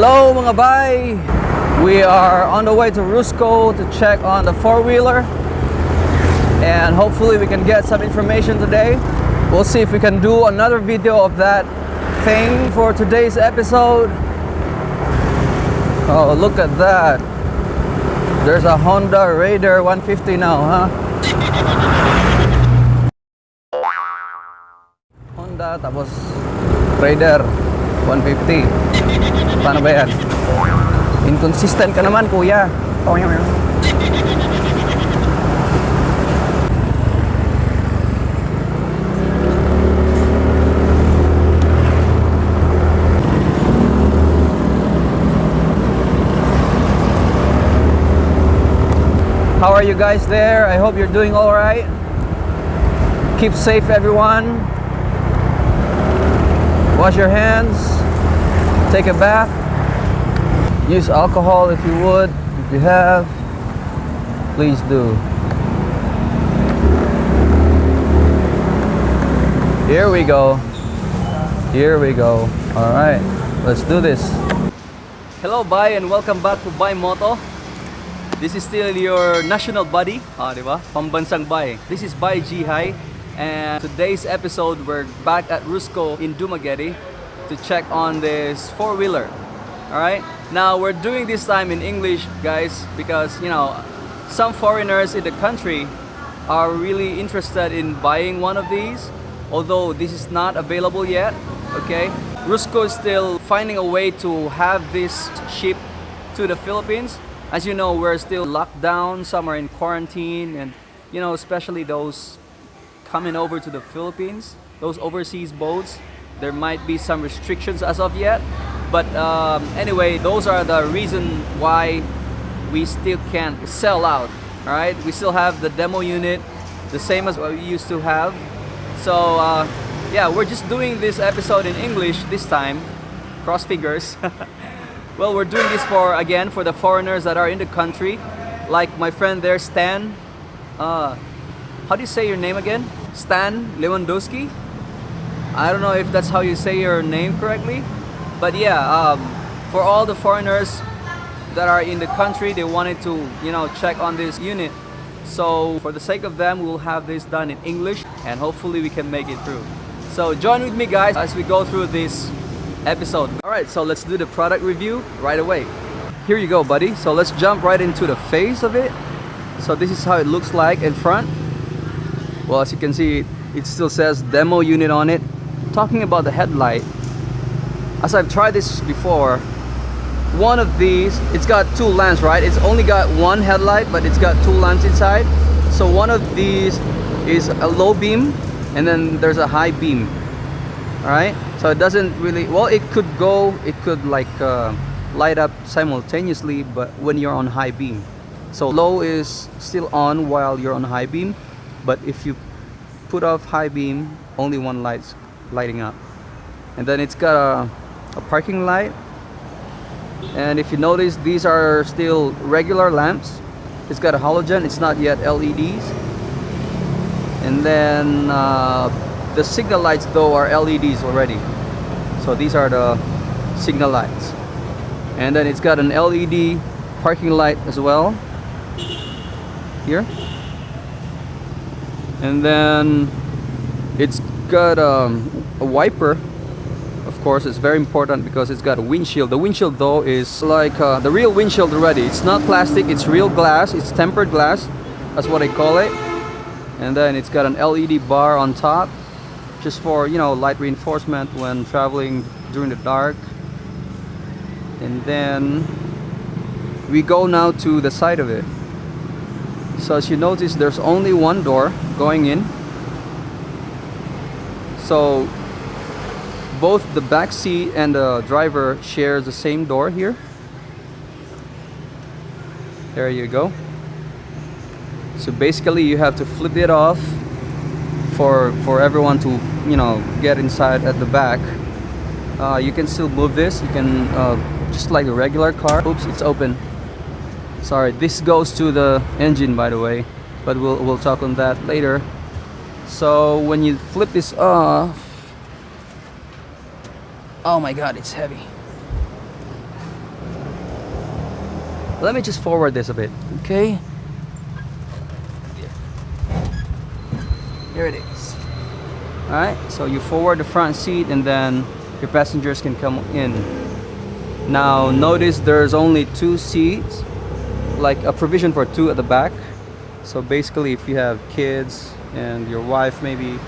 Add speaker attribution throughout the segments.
Speaker 1: Hello mga bay! We are on the way to Rusco to check on the four-wheeler, and hopefully we can get some information today. We'll see if we can do another video of that thing for today's episode. Oh, look at that. There's a Honda Raider 150 now, huh? Honda tapos Raider 150. Paano ba yan? Inconsistent ka naman, kuya. How are you guys there? I hope you're doing all right. Keep safe, everyone. Wash your hands. Take a bath. Use alcohol if you would. If you have, please do. Here we go. Here we go. All right, let's do this. Hello, Bay, and welcome back to Bay Moto. This is still your national buddy, diba? Pambansang Bay. This is Bay Jihay, and today's episode we're back at Rusco in Dumaguete to check on this four-wheeler. All right. Now we're doing this time in English, guys, because some foreigners in the country are really interested in buying one of these, although this is not available yet. Okay. Rusco is still finding a way to have this shipped to the Philippines. As you know, we're still locked down, some are in quarantine, and especially those coming over to the Philippines, those overseas boats, there might be some restrictions as of yet. But anyway, those are the reason why we still can't sell out. All right, we still have the demo unit, the same as what we used to have. So yeah, we're just doing this episode in English this time. Cross fingers. Well, we're doing this for the foreigners that are in the country, like my friend there, Stan. How do you say your name again? Stan Lewandowski? I don't know if that's how you say your name correctly, but yeah, for all the foreigners that are in the country, they wanted to check on this unit. So for the sake of them, we'll have this done in English, and hopefully we can make it through. So join with me, guys, as we go through this episode. Alright, so let's do the product review right away. Here you go, buddy. So let's jump right into the face of it. So this is how it looks like in front. Well, as you can see, it still says demo unit on it. Talking about the headlight, as I've tried this before, one of these, it's got two lamps, right? It's only got one headlight, but it's got two lamps inside. So one of these is a low beam, and then there's a high beam. Alright, so it doesn't really, well, it could like light up simultaneously, but when you're on high beam. So low is still on while you're on high beam, but if you put off high beam, only one light's lighting up. And then it's got a parking light, and if you notice, these are still regular lamps. It's got a halogen, it's not yet LEDs. And then the signal lights though are LEDs already. So these are the signal lights. And then it's got an LED parking light as well here. And then it's got a wiper. Of course, it's very important because it's got a windshield. The windshield though is like the real windshield already. It's not plastic, it's real glass. It's tempered glass, that's what I call it. And then it's got an LED bar on top, just for light reinforcement when traveling during the dark. And then we go now to the side of it. So as you notice, there's only one door going in. So both the back seat and the driver share the same door here. There you go. So basically you have to flip it off for everyone to get inside at the back. You can still move this. You can just like a regular car. Oops, it's open. Sorry, this goes to the engine, by the way, but we'll talk on that later. So when you flip this off, oh my god, it's heavy. Let me just forward this a bit, okay? Here it is. Alright, so you forward the front seat and then your passengers can come in. Now notice there's only 2 seats, like a provision for 2 at the back. So basically if you have kids and your wife maybe,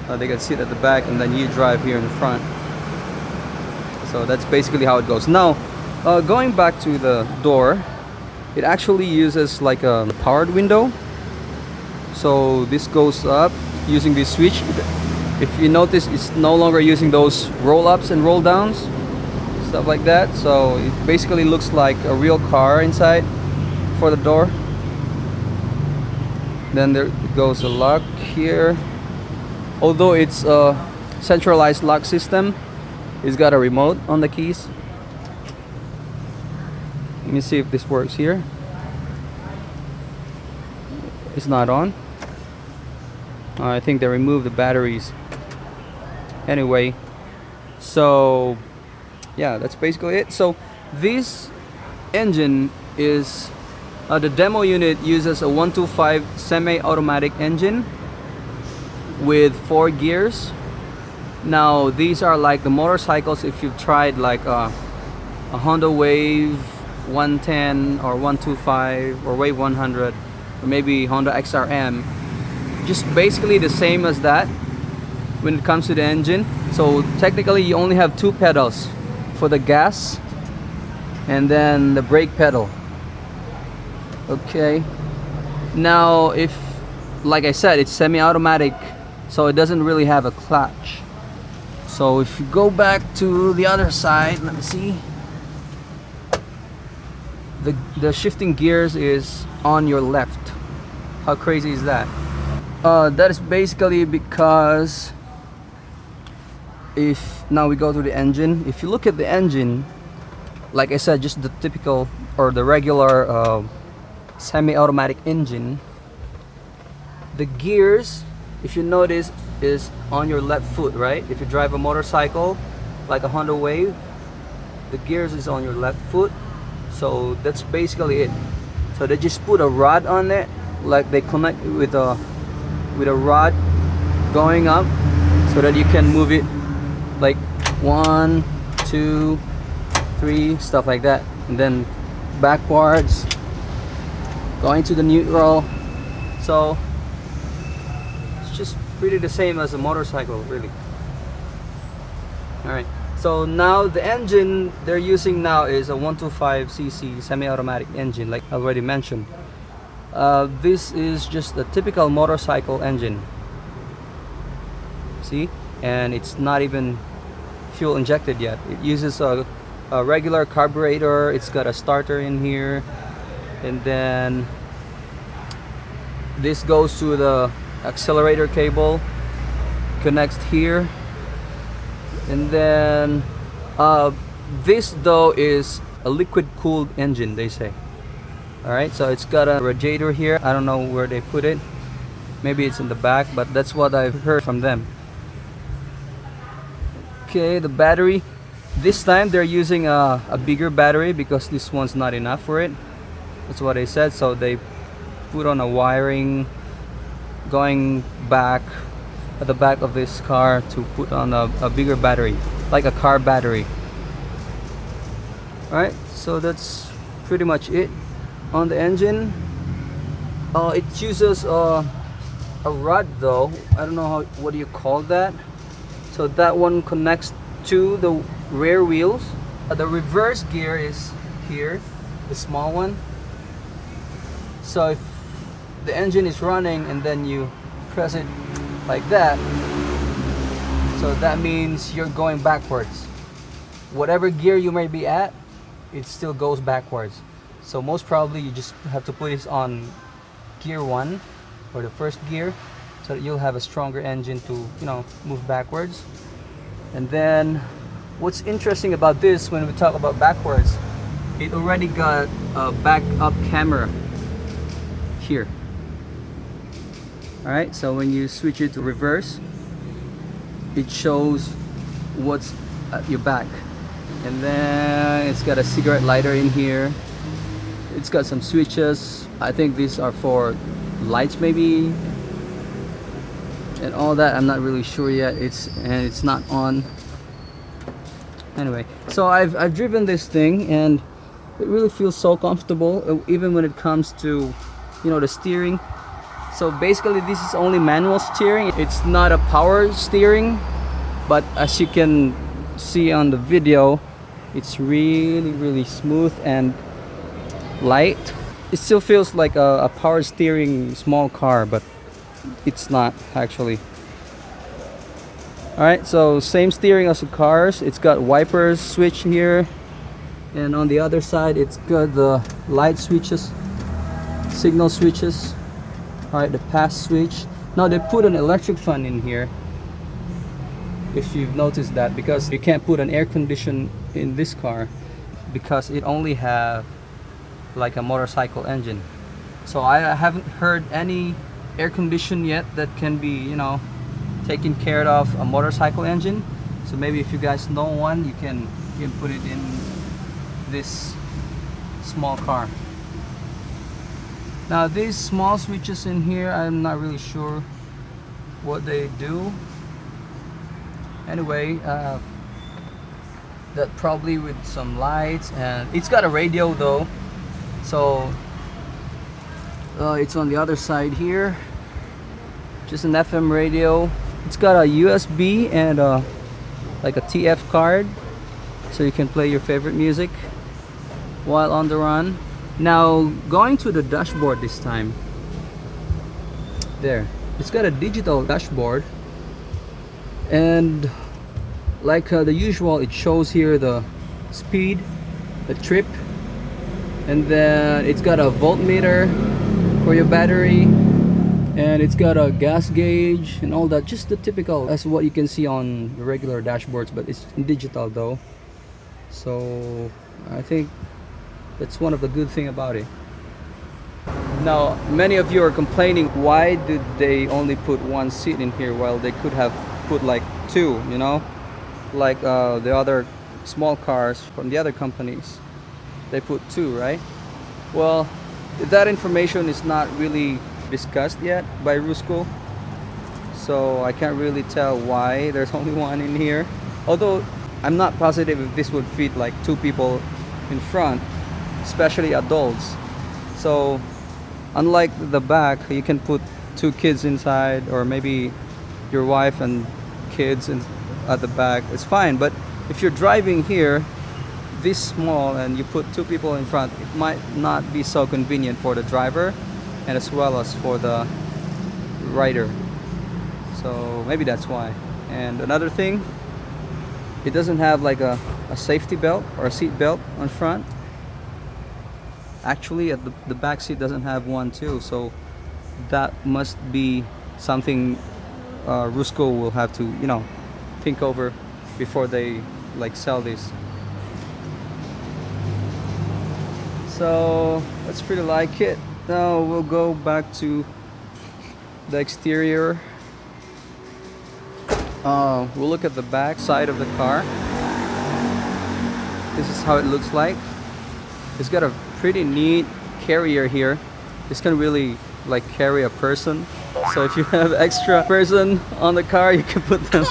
Speaker 1: they can sit at the back and then you drive here in the front. So that's basically how it goes. Now going back to the door, it actually uses like a powered window. So this goes up using this switch. If you notice, it's no longer using those roll-ups and roll-downs, stuff like that. So it basically looks like a real car inside for the door. Then there goes a lock here. Although it's a centralized lock system, it's got a remote on the keys. Let me see if this works here. It's not on. I think they removed the batteries. Anyway, so yeah, that's basically it. So this engine is the demo unit uses a 125 semi-automatic engine with 4 gears. Now these are like the motorcycles. If you've tried like a Honda Wave 110 or 125 or Wave 100 or maybe Honda XRM, just basically the same as that when it comes to the engine. So technically you only have 2 pedals for the gas and then the brake pedal. Okay, now if, like I said, it's semi-automatic, so it doesn't really have a clutch. So if you go back to the other side, let me see, the shifting gears is on your left. How crazy is that? That is basically because if now we go to the engine. If you look at the engine, like I said, just the typical or the regular semi-automatic engine, the gears, if you notice, is on your left foot, right? If you drive a motorcycle like a Honda Wave, the gears is on your left foot. So that's basically it. So they just put a rod on it, like they connect with a rod going up so that you can move it like 1, 2, 3, stuff like that, and then backwards going to the neutral. So it's just pretty the same as a motorcycle, really. Alright, so now the engine they're using now is a 125cc semi-automatic engine, like I already mentioned. This is just a typical motorcycle engine. See? And it's not even fuel injected yet. It uses a regular carburetor. It's got a starter in here. And then this goes to the accelerator cable. Connects here. And then this though is a liquid cooled engine, they say. Alright, so it's got a radiator here. I don't know where they put it. Maybe it's in the back, but that's what I've heard from them. Okay, the battery. This time they're using a bigger battery because this one's not enough for it. That's what they said. So they put on a wiring going back at the back of this car to put on a bigger battery, like a car battery. Alright, so that's pretty much it on the engine. It uses a rod though. I don't know what do you call that. So that one connects to the rear wheels. The reverse gear is here, the small one. So if the engine is running and then you press it like that, so that means you're going backwards. Whatever gear you may be at, it still goes backwards. So most probably you just have to put this on gear 1 or the first gear so that you'll have a stronger engine to, you know, move backwards. And then what's interesting about this, when we talk about backwards, it already got a backup camera here. Alright, so when you switch it to reverse, it shows what's at your back. And then it's got a cigarette lighter in here. It's got some switches. I think these are for lights maybe, and all that. I'm not really sure yet. It's not on. Anyway, so I've driven this thing and it really feels so comfortable, even when it comes to, you know, the steering. So basically this is only manual steering. It's not a power steering, but as you can see on the video, it's really smooth and light. It still feels like a power steering small car, but it's not actually. Alright, so same steering as the cars. It's got wipers switch here, and on the other side it's got the light switches, signal switches. Alright, the pass switch. Now they put an electric fan in here, if you've noticed that, because you can't put an air condition in this car because it only have like a motorcycle engine. So I haven't heard any air condition yet that can be, you know, taken care of a motorcycle engine. So maybe if you guys know one, you can put it in this small car. Now these small switches in here, I'm not really sure what they do. Anyway, that probably with some lights, and it's got a radio though, so it's on the other side here, just an FM radio. It's got a USB and like a TF card, so you can play your favorite music while on the run. Now going to the dashboard this time, there, it's got a digital dashboard, and like the usual, it shows here the speed, the trip, and then it's got a voltmeter for your battery, and it's got a gas gauge and all that, just the typical as what you can see on the regular dashboards, but it's digital though. So I think that's one of the good thing about it. Now many of you are complaining, why did they only put one seat in here while they could have put like two, you know, like the other small cars from the other companies, they put two, right? Well, that information is not really discussed yet by Rusco, so I can't really tell why there's only one in here, although I'm not positive if this would fit like two people in front, especially adults. So unlike the back, you can put two kids inside, or maybe your wife and kids at the back, it's fine. But if you're driving here this small and you put two people in front, it might not be so convenient for the driver and as well as for the rider. So maybe that's why. And another thing, it doesn't have like a safety belt or a seat belt on front. Actually at the back seat doesn't have one too, so that must be something Rusco will have to, you know, think over before they like sell this. So that's pretty like it. Now we'll go back to the exterior. We'll look at the back side of the car. This is how it looks like. It's got a pretty neat carrier here. This can really like carry a person. So if you have extra person on the car, you can put them.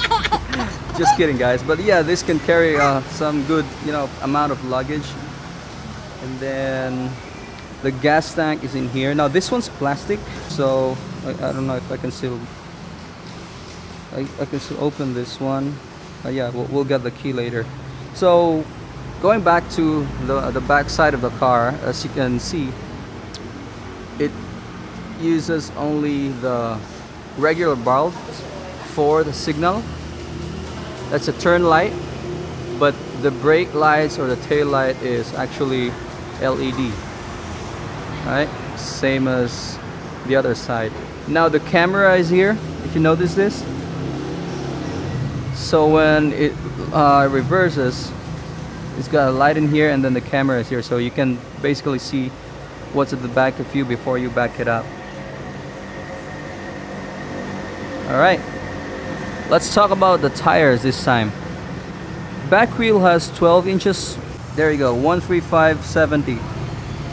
Speaker 1: Just kidding, guys. But yeah, this can carry some good, you know, amount of luggage. And then the gas tank is in here. Now this one's plastic, so I don't know if I can still I can still open this one. Yeah, we'll get the key later. So going back to the back side of the car, as you can see, it uses only the regular bulbs for the signal. That's a turn light, but the brake lights or the tail light is actually LED. Right, same as the other side. Now the camera is here, if you notice this. So when it reverses, it's got a light in here, and then the camera is here, so you can basically see what's at the back of you before you back it up. Alright, let's talk about the tires this time. Back wheel has 12 inches. There you go, 135/70.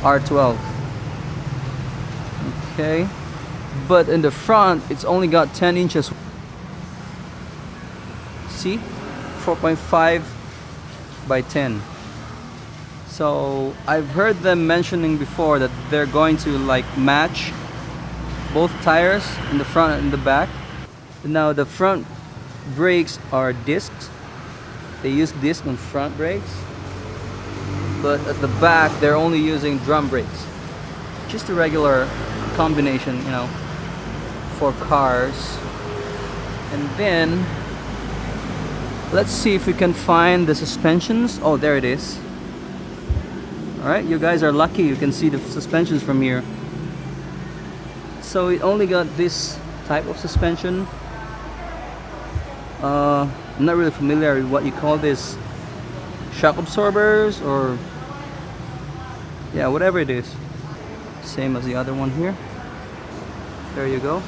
Speaker 1: R12. Okay, but in the front it's only got 10 inches. See, 4.5 by 10. So I've heard them mentioning before that they're going to like match both tires in the front and in the back. Now the front brakes are discs. They use disc on front brakes, but at the back they're only using drum brakes. Just a regular combination, you know, for cars. And then let's see if we can find the suspensions. Oh, there it is. Alright, you guys are lucky you can see the suspensions from here. So it only got this type of suspension. I'm not really familiar with what you call this. Shock absorbers or yeah, whatever it is. Same as the other one here. There you go.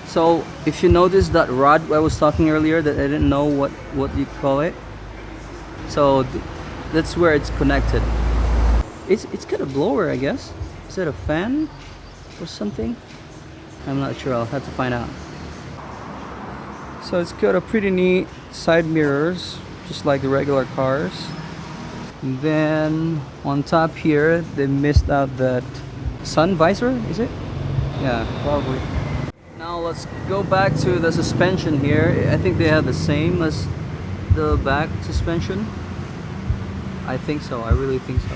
Speaker 1: So if you notice that rod I was talking earlier that I didn't know what you call it. So that's where it's connected. It's got a blower, I guess. Is it a fan or something? I'm not sure. I'll have to find out. So it's got a pretty neat side mirrors, just like the regular cars. And then on top here, they missed out that sun visor, is it? Yeah, probably. Now let's go back to the suspension here. I think they have the same as the back suspension. I think so. I really think so.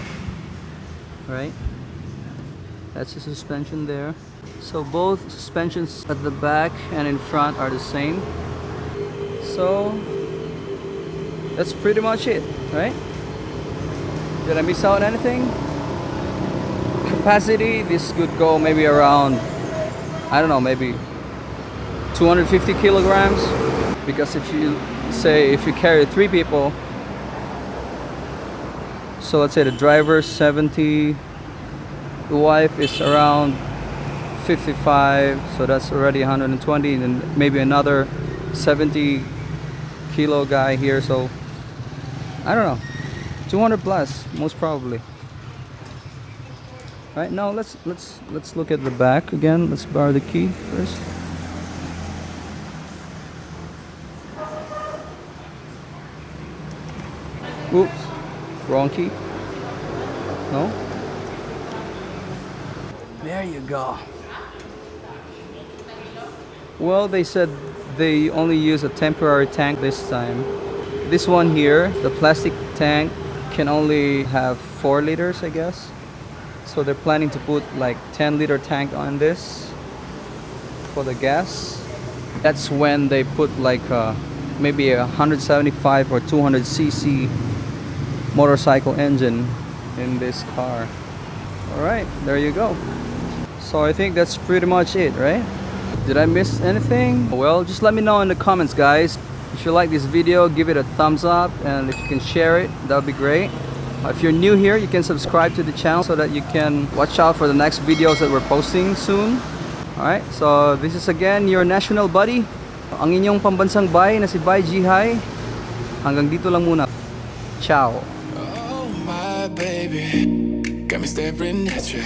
Speaker 1: Right? That's the suspension there. So both suspensions at the back and in front are the same. So that's pretty much it, right? Did I miss out anything? Capacity, this could go maybe around, I don't know, maybe 250 kilograms. Because if you carry 3 people, so let's say the driver 70, the wife is around 55, so that's already 120, and then maybe another 70 kilo guy here, so I don't know, 200 plus most probably. Right now let's look at the back again. Let's borrow the key first. Oops, wrong key. No? There you go. Well, they said they only use a temporary tank this time. This one here, the plastic tank, can only have 4 liters, I guess. So they're planning to put like 10-liter tank on this for the gas. That's when they put like maybe a 175 or 200 cc motorcycle engine in this car. Alright, there you go. So I think that's pretty much it, right? Did I miss anything? Well, just let me know in the comments, guys. If you like this video, give it a thumbs up, and if you can share it, that would be great. If you're new here, you can subscribe to the channel so that you can watch out for the next videos that we're posting soon. Alright, so this is again your national buddy, ang inyong pambansang bay na si Bay Jihay. Hanggang dito lang muna. Ciao.
Speaker 2: Oh my baby, got me staring at you.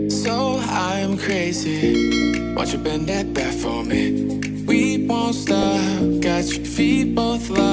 Speaker 2: So I'm crazy. Won't you bend that back for me? We won't stop. Got your feet both locked.